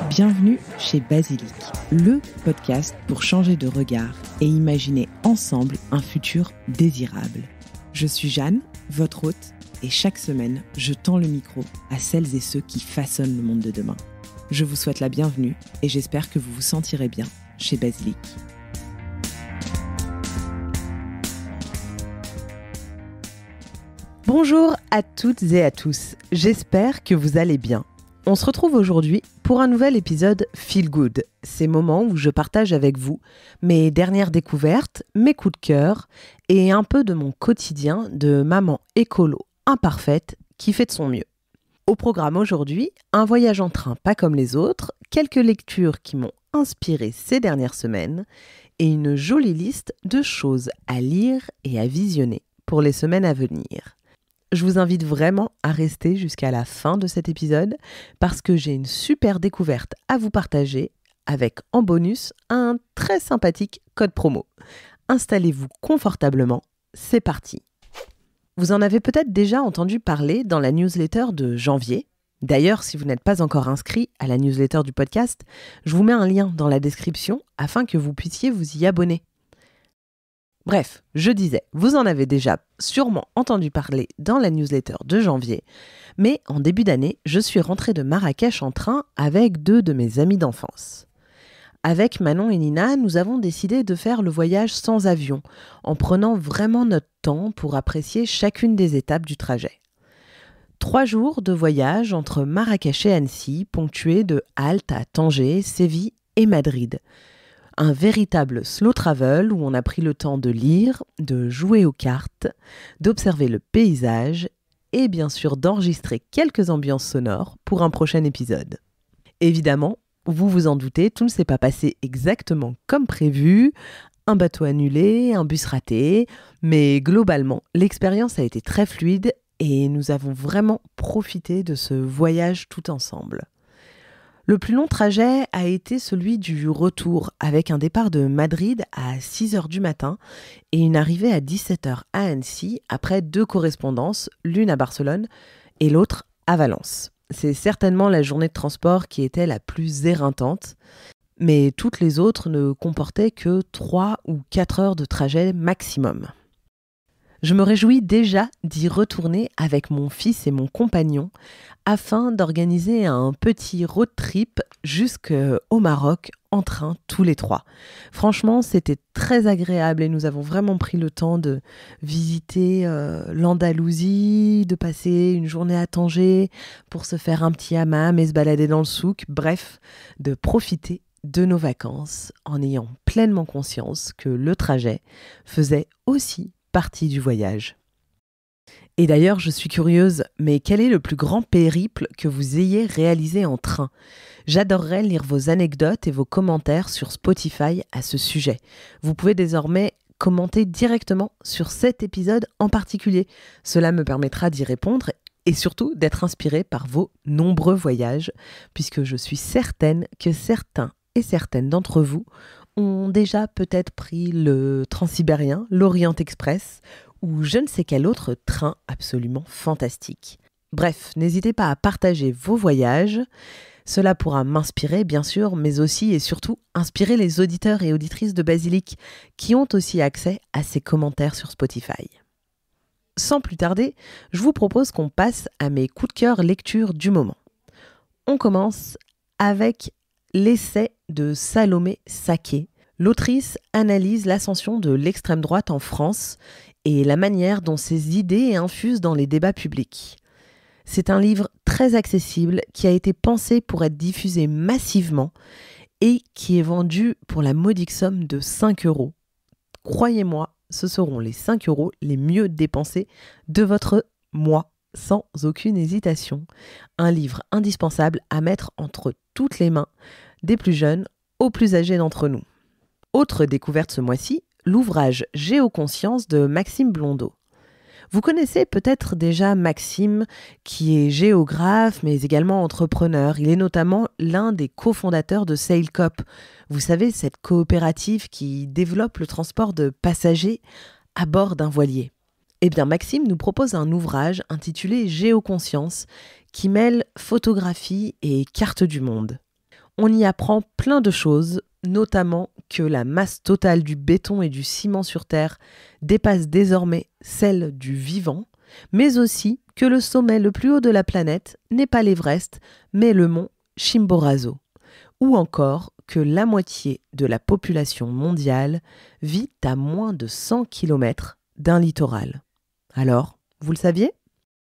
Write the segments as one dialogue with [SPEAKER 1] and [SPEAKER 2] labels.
[SPEAKER 1] Bienvenue chez Basilic, le podcast pour changer de regard et imaginer ensemble un futur désirable. Je suis Jeanne, votre hôte, et chaque semaine, je tends le micro à celles et ceux qui façonnent le monde de demain. Je vous souhaite la bienvenue et j'espère que vous vous sentirez bien chez Basilic. Bonjour à toutes et à tous, j'espère que vous allez bien. On se retrouve aujourd'hui pour un nouvel épisode Feel Good, ces moments où je partage avec vous mes dernières découvertes, mes coups de cœur et un peu de mon quotidien de maman écolo imparfaite qui fait de son mieux. Au programme aujourd'hui, un voyage en train pas comme les autres, quelques lectures qui m'ont inspiré ces dernières semaines et une jolie liste de choses à lire et à visionner pour les semaines à venir. Je vous invite vraiment à rester jusqu'à la fin de cet épisode parce que j'ai une super découverte à vous partager avec en bonus un très sympathique code promo. Installez-vous confortablement, c'est parti. Vous en avez peut-être déjà entendu parler dans la newsletter de janvier. D'ailleurs, si vous n'êtes pas encore inscrit à la newsletter du podcast, je vous mets un lien dans la description afin que vous puissiez vous y abonner. Bref, je disais, vous en avez déjà sûrement entendu parler dans la newsletter de janvier, mais en début d'année, je suis rentrée de Marrakech en train avec 2 de mes amis d'enfance. Avec Manon et Nina, nous avons décidé de faire le voyage sans avion, en prenant vraiment notre temps pour apprécier chacune des étapes du trajet. 3 jours de voyage entre Marrakech et Annecy, ponctués de haltes à Tanger, Séville et Madrid. Un véritable slow travel où on a pris le temps de lire, de jouer aux cartes, d'observer le paysage et bien sûr d'enregistrer quelques ambiances sonores pour un prochain épisode. Évidemment, vous vous en doutez, tout ne s'est pas passé exactement comme prévu, un bateau annulé, un bus raté, mais globalement, l'expérience a été très fluide et nous avons vraiment profité de ce voyage tout ensemble. Le plus long trajet a été celui du retour, avec un départ de Madrid à 6h du matin et une arrivée à 17h à Annecy, après 2 correspondances, l'une à Barcelone et l'autre à Valence. C'est certainement la journée de transport qui était la plus éreintante, mais toutes les autres ne comportaient que 3 ou 4 heures de trajet maximum. Je me réjouis déjà d'y retourner avec mon fils et mon compagnon afin d'organiser un petit road trip jusqu'au Maroc en train tous les 3. Franchement, c'était très agréable et nous avons vraiment pris le temps de visiter l'Andalousie, de passer une journée à Tanger pour se faire un petit hammam et se balader dans le souk. Bref, de profiter de nos vacances en ayant pleinement conscience que le trajet faisait aussi partie du voyage. Et d'ailleurs, je suis curieuse, mais quel est le plus grand périple que vous ayez réalisé en train ? J'adorerais lire vos anecdotes et vos commentaires sur Spotify à ce sujet. Vous pouvez désormais commenter directement sur cet épisode en particulier. Cela me permettra d'y répondre et surtout d'être inspirée par vos nombreux voyages, puisque je suis certaine que certains et certaines d'entre vous ont déjà peut-être pris le Transsibérien, l'Orient Express ou je ne sais quel autre train absolument fantastique. Bref, n'hésitez pas à partager vos voyages. Cela pourra m'inspirer, bien sûr, mais aussi et surtout inspirer les auditeurs et auditrices de Basilic qui ont aussi accès à ces commentaires sur Spotify. Sans plus tarder, je vous propose qu'on passe à mes coups de cœur lecture du moment. On commence avec l'essai de Salomé Saké. L'autrice analyse l'ascension de l'extrême droite en France et la manière dont ses idées infusent dans les débats publics. C'est un livre très accessible qui a été pensé pour être diffusé massivement et qui est vendu pour la modique somme de 5 €. Croyez-moi, ce seront les 5 € les mieux dépensés de votre mois, sans aucune hésitation. Un livre indispensable à mettre entre toutes les mains, des plus jeunes aux plus âgés d'entre nous. Autre découverte ce mois-ci, l'ouvrage Géoconscience de Maxime Blondeau. Vous connaissez peut-être déjà Maxime, qui est géographe, mais également entrepreneur. Il est notamment l'un des cofondateurs de SailCop. Vous savez, cette coopérative qui développe le transport de passagers à bord d'un voilier. Eh bien, Maxime nous propose un ouvrage intitulé Géoconscience qui mêle photographie et carte du monde. On y apprend plein de choses, notamment que la masse totale du béton et du ciment sur Terre dépasse désormais celle du vivant, mais aussi que le sommet le plus haut de la planète n'est pas l'Everest, mais le mont Chimborazo, ou encore que la moitié de la population mondiale vit à moins de 100 km d'un littoral. Alors, vous le saviez ?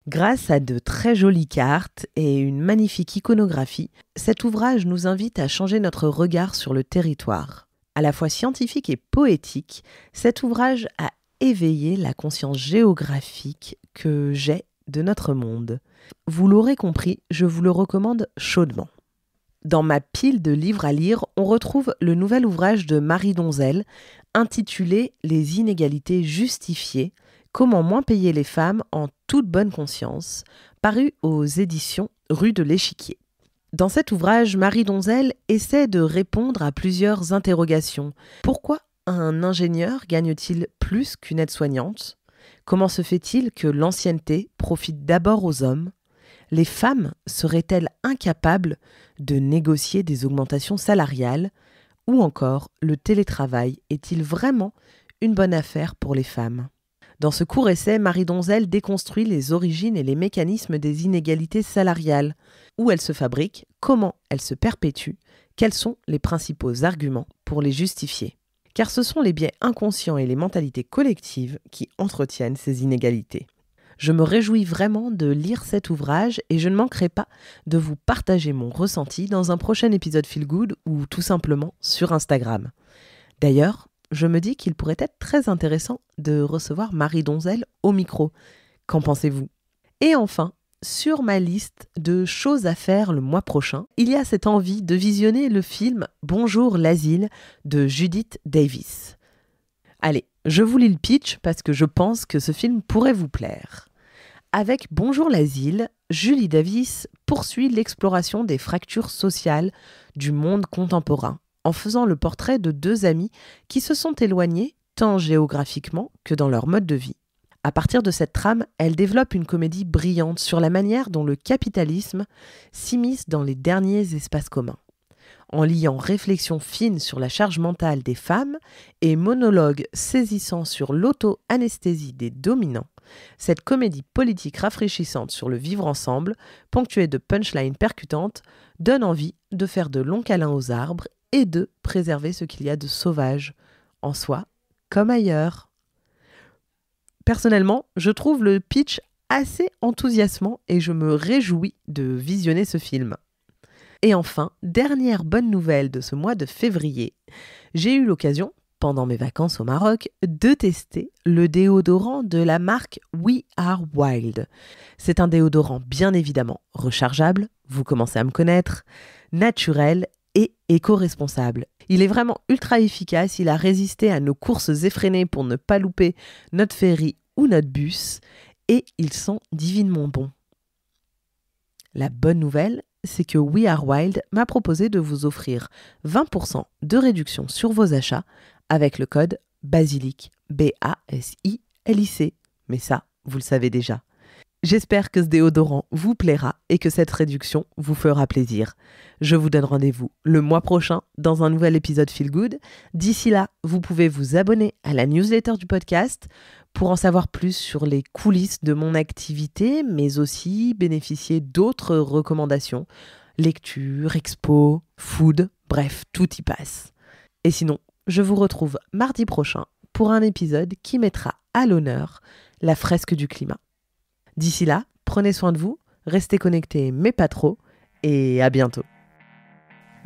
[SPEAKER 1] Grâce à de très jolies cartes et une magnifique iconographie, cet ouvrage nous invite à changer notre regard sur le territoire. À la fois scientifique et poétique, cet ouvrage a éveillé la conscience géographique que j'ai de notre monde. Vous l'aurez compris, je vous le recommande chaudement. Dans ma pile de livres à lire, on retrouve le nouvel ouvrage de Marie Donzel, intitulé « Les inégalités justifiées », Comment moins payer les femmes en toute bonne conscience, paru aux éditions Rue de l'Échiquier. Dans cet ouvrage, Marie Donzel essaie de répondre à plusieurs interrogations. Pourquoi un ingénieur gagne-t-il plus qu'une aide-soignante ? Comment se fait-il que l'ancienneté profite d'abord aux hommes ? Les femmes seraient-elles incapables de négocier des augmentations salariales ? Ou encore, le télétravail est-il vraiment une bonne affaire pour les femmes ? Dans ce court essai, Marie Donzel déconstruit les origines et les mécanismes des inégalités salariales, où elles se fabriquent, comment elles se perpétuent, quels sont les principaux arguments pour les justifier. Car ce sont les biais inconscients et les mentalités collectives qui entretiennent ces inégalités. Je me réjouis vraiment de lire cet ouvrage et je ne manquerai pas de vous partager mon ressenti dans un prochain épisode Feel Good ou tout simplement sur Instagram. D'ailleurs, je me dis qu'il pourrait être très intéressant de recevoir Marie Donzel au micro. Qu'en pensez-vous ? Et enfin, sur ma liste de choses à faire le mois prochain, il y a cette envie de visionner le film Bonjour l'asile de Judith Davis. Allez, je vous lis le pitch parce que je pense que ce film pourrait vous plaire. Avec Bonjour l'asile, Julie Davis poursuit l'exploration des fractures sociales du monde contemporain, en faisant le portrait de deux amis qui se sont éloignés tant géographiquement que dans leur mode de vie. À partir de cette trame, elle développe une comédie brillante sur la manière dont le capitalisme s'immisce dans les derniers espaces communs. En liant réflexion fine sur la charge mentale des femmes et monologue saisissant sur l'auto-anesthésie des dominants, cette comédie politique rafraîchissante sur le vivre ensemble, ponctuée de punchlines percutantes, donne envie de faire de longs câlins aux arbres et de préserver ce qu'il y a de sauvage, en soi comme ailleurs. Personnellement, je trouve le pitch assez enthousiasmant et je me réjouis de visionner ce film. Et enfin, dernière bonne nouvelle de ce mois de février, j'ai eu l'occasion, pendant mes vacances au Maroc, de tester le déodorant de la marque We Are Wild. C'est un déodorant bien évidemment rechargeable, vous commencez à me connaître, naturel et éco-responsable. Il est vraiment ultra efficace, il a résisté à nos courses effrénées pour ne pas louper notre ferry ou notre bus et il sent divinement bon. La bonne nouvelle, c'est que We Are Wild m'a proposé de vous offrir 20% de réduction sur vos achats avec le code BASILIC, B-A-S-I-L-I-C. Mais ça, vous le savez déjà. J'espère que ce déodorant vous plaira et que cette réduction vous fera plaisir. Je vous donne rendez-vous le mois prochain dans un nouvel épisode Feel Good. D'ici là, vous pouvez vous abonner à la newsletter du podcast pour en savoir plus sur les coulisses de mon activité, mais aussi bénéficier d'autres recommandations, lecture, expo, food, bref, tout y passe. Et sinon, je vous retrouve mardi prochain pour un épisode qui mettra à l'honneur la fresque du climat. D'ici là, prenez soin de vous, restez connectés mais pas trop, et à bientôt.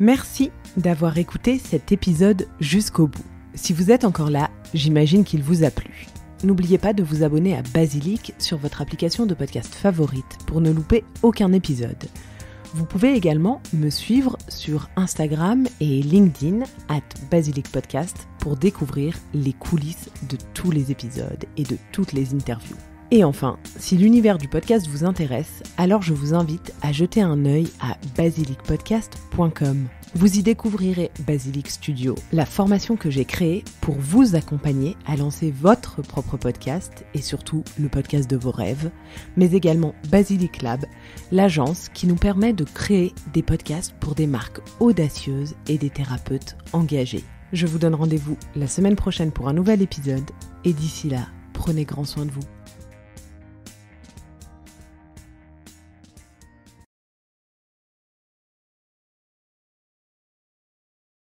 [SPEAKER 1] Merci d'avoir écouté cet épisode jusqu'au bout. Si vous êtes encore là, j'imagine qu'il vous a plu. N'oubliez pas de vous abonner à Basilic sur votre application de podcast favorite pour ne louper aucun épisode. Vous pouvez également me suivre sur Instagram et LinkedIn @basilicpodcast pour découvrir les coulisses de tous les épisodes et de toutes les interviews. Et enfin, si l'univers du podcast vous intéresse, alors je vous invite à jeter un œil à basilicpodcast.com. Vous y découvrirez Basilic Studio, la formation que j'ai créée pour vous accompagner à lancer votre propre podcast et surtout le podcast de vos rêves, mais également Basilic Lab, l'agence qui nous permet de créer des podcasts pour des marques audacieuses et des thérapeutes engagés. Je vous donne rendez-vous la semaine prochaine pour un nouvel épisode et d'ici là, prenez grand soin de vous.